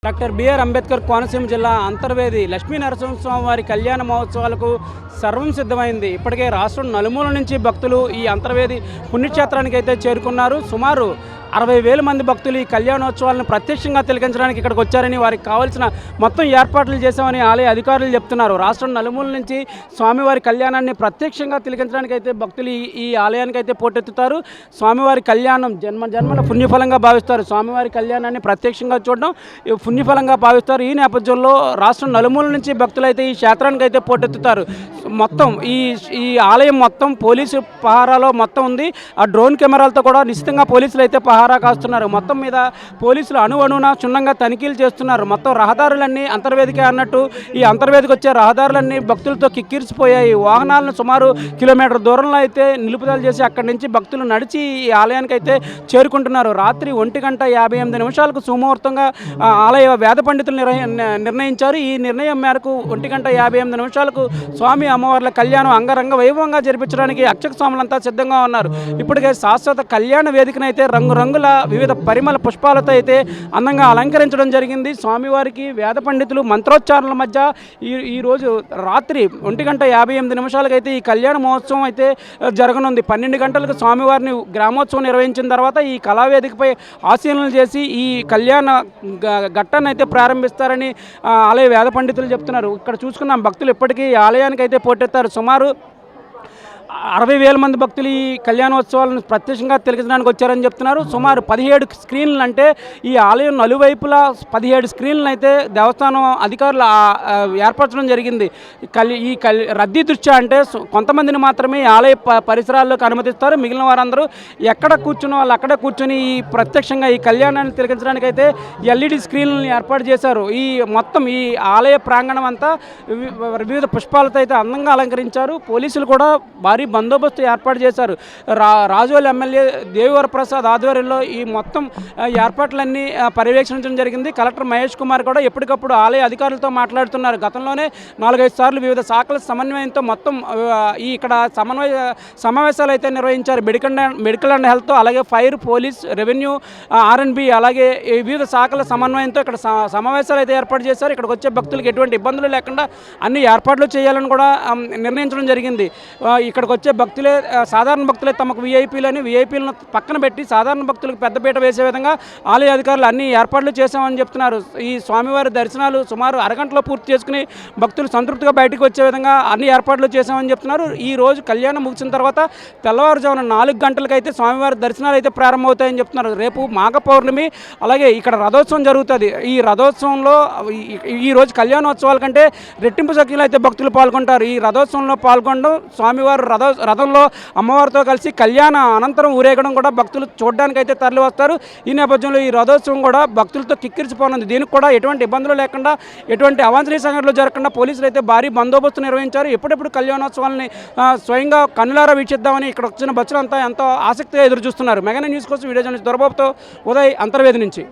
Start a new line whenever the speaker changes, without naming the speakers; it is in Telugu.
డాక్టర్ బిఆర్ అంబేద్కర్ కోనసీమ జిల్లా అంతర్వేది లక్ష్మీ నరసింహస్వామి వారి కళ్యాణ మహోత్సవాలకు సర్వం సిద్ధమైంది. ఇప్పటికే రాష్ట్రం నలుమూల నుంచి భక్తులు ఈ అంతర్వేది పుణ్యక్షేత్రానికి అయితే చేరుకున్నారు. సుమారు 60,000 మంది భక్తులు ఈ కళ్యాణోత్సవాలను ప్రత్యక్షంగా తిలకించడానికి ఇక్కడికి వచ్చారని, వారికి కావాల్సిన మొత్తం ఏర్పాట్లు చేశామని ఆలయ అధికారులు చెప్తున్నారు. రాష్ట్రం నలుమూల నుంచి స్వామివారి కళ్యాణాన్ని ప్రత్యక్షంగా తిలకించడానికి అయితే భక్తులు ఈ ఆలయానికి అయితే పోటెత్తుతారు. స్వామివారి కళ్యాణం జన్మల పుణ్యఫలంగా భావిస్తారు. స్వామివారి కళ్యాణాన్ని ప్రత్యక్షంగా చూడడం పుణ్యఫలంగా భావిస్తారు. ఈ నేపథ్యంలో రాష్ట్రం నలుమూల నుంచి భక్తులు అయితే ఈ క్షేత్రానికి అయితే పోటెత్తుతారు. మొత్తం ఈ ఆలయం మొత్తం పోలీసు పహారాలో మొత్తం ఉంది. ఆ డ్రోన్ కెమెరాలతో కూడా నిశ్చితంగా పోలీసులు అయితే పహారా కాస్తున్నారు. మొత్తం మీద పోలీసులు అణువణున క్షుణ్ణంగా తనిఖీలు చేస్తున్నారు. మొత్తం రహదారులన్నీ అంతర్వేదికే అన్నట్టు ఈ అంతర్వేదికి వచ్చే రహదారులన్నీ భక్తులతో కిక్కిరిసిపోయాయి. వాహనాలను సుమారు కిలోమీటర్ దూరంలో అయితే నిలుపుదల చేసి అక్కడి నుంచి భక్తులు నడిచి ఈ ఆలయానికి అయితే చేరుకుంటున్నారు. రాత్రి 1:58 సుముహూర్తంగా ఆలయ వేద పండితులు నిర్ణయించారు. ఈ నిర్ణయం మేరకు 1:58 స్వామి అమ్మవార్ల కళ్యాణం అంగరంగ వైభవంగా జరిపించడానికి అర్చక స్వాములంతా సిద్ధంగా ఉన్నారు. ఇప్పటికే శాశ్వత కళ్యాణ వేదికనైతే రంగురంగుల వివిధ పరిమళ పుష్పాలతో అయితే అందంగా అలంకరించడం జరిగింది. స్వామివారికి వేద పండితులు మంత్రోచ్చారణల మధ్య ఈరోజు రాత్రి 1:58 అయితే ఈ కళ్యాణ మహోత్సవం అయితే జరగనుంది. 12 గంటలకు స్వామివారిని గ్రామోత్సవం నిర్వహించిన తర్వాత ఈ కళావేదికపై ఆశీనులు చేసి ఈ కళ్యాణ ఘట్టాన్ని అయితే ప్రారంభిస్తారని ఆలయ వేద పండితులు చెప్తున్నారు. ఇక్కడ చూసుకున్నాం భక్తులు ఇప్పటికీ ఆలయానికి అయితే పోటెత్తారు. సుమారు 60,000 మంది భక్తులు ఈ కళ్యాణోత్సవాలను ప్రత్యక్షంగా తిలకించడానికి వచ్చారని చెప్తున్నారు. సుమారు 17 స్క్రీన్లు, అంటే ఈ ఆలయం నలువైపులా 17 స్క్రీన్లను అయితే దేవస్థానం అధికారులు ఏర్పరచడం జరిగింది. రద్దీ దృష్ట్యా అంటే కొంతమందిని మాత్రమే ఆలయ పరిసరాల్లోకి అనుమతిస్తారు. మిగిలిన వారందరూ ఎక్కడ కూర్చున్న వాళ్ళు అక్కడే కూర్చొని ఈ ప్రత్యక్షంగా ఈ కళ్యాణాన్ని తిలకించడానికి అయితే ఎల్ఈడి స్క్రీన్లను ఏర్పాటు చేశారు. ఈ మొత్తం ఈ ఆలయ ప్రాంగణం అంతా వివిధ పుష్పాలతో అయితే అందంగా అలంకరించారు. పోలీసులు కూడా భారీ బందోబస్తు ఏర్పాటు చేశారు. రాజోలి ఎమ్మెల్యే దేవివరప్రసాద్ ఆధ్వర్యంలో ఈ మొత్తం ఏర్పాట్లన్నీ పర్యవేక్షించడం జరిగింది. కలెక్టర్ మహేష్ కుమార్ కూడా ఎప్పటికప్పుడు ఆలయ అధికారులతో మాట్లాడుతున్నారు. గతంలోనే 4-5 సార్లు వివిధ శాఖల సమన్వయంతో మొత్తం ఇక్కడ సమావేశాలు అయితే నిర్వహించారు. మెడికల్ అండ్ హెల్త్, అలాగే ఫైర్, పోలీస్, రెవెన్యూ, ఆర్ఎండ్బి, అలాగే వివిధ శాఖల సమన్వయంతో ఇక్కడ సమావేశాలు అయితే ఏర్పాటు చేశారు. ఇక్కడికి వచ్చే భక్తులకు ఎటువంటి ఇబ్బందులు లేకుండా అన్ని ఏర్పాట్లు చేయాలని కూడా నిర్ణయించడం జరిగింది. ఇక్కడికి వచ్చే భక్తులే, సాధారణ భక్తులే తమకు వీఐపీలను పక్కన పెట్టి సాధారణ భక్తులకు పెద్దపీట వేసే విధంగా ఆలయ అధికారులు అన్ని ఏర్పాట్లు చేశామని చెప్తున్నారు. ఈ స్వామివారి దర్శనాలు సుమారు అరగంటలో పూర్తి చేసుకుని భక్తులు సంతృప్తిగా బయటకు వచ్చే విధంగా అన్ని ఏర్పాట్లు చేశామని చెప్తున్నారు. ఈ రోజు కళ్యాణం ముగిసిన తర్వాత తెల్లవారుజామున 4 గంటలకైతే స్వామివారి దర్శనాలు అయితే ప్రారంభమవుతాయని చెప్తున్నారు. రేపు మాఘ పౌర్ణమి, అలాగే ఇక్కడ రథోత్సవం జరుగుతుంది. ఈ రథోత్సవంలో ఈ రోజు కళ్యాణోత్సవాల కంటే రెట్టింపు సంఖ్యలో అయితే భక్తులు పాల్గొంటారు. ఈ రథోత్సవంలో పాల్గొనడం, స్వామివారు రథంలో అమ్మవారితో కలిసి కళ్యాణ అనంతరం ఊరేగడం కూడా భక్తులు చూడడానికి అయితే తరలి వస్తారు. ఈ నేపథ్యంలో ఈ రథోత్సవం కూడా భక్తులతో కిక్కిరిసిపోనుంది. దీనికి కూడా ఎటువంటి ఇబ్బందులు లేకుండా, ఎటువంటి అవాంఛనీయ సంఘటనలు జరగకుండా పోలీసులు అయితే భారీ బందోబస్తు నిర్వహించారు. ఎప్పుడెప్పుడు కళ్యాణోత్సవాలని స్వయంగా కన్నులారా వీక్షిద్దామని ఇక్కడ వచ్చిన భక్తులంతా ఎంతో ఆసక్తిగా ఎదురు చూస్తున్నారు. మెగా న్యూస్ కోసం వీడియో జర్నలిస్ట్ దొరబాబుతో ఉదయ్, అంతర్వేది నుంచి.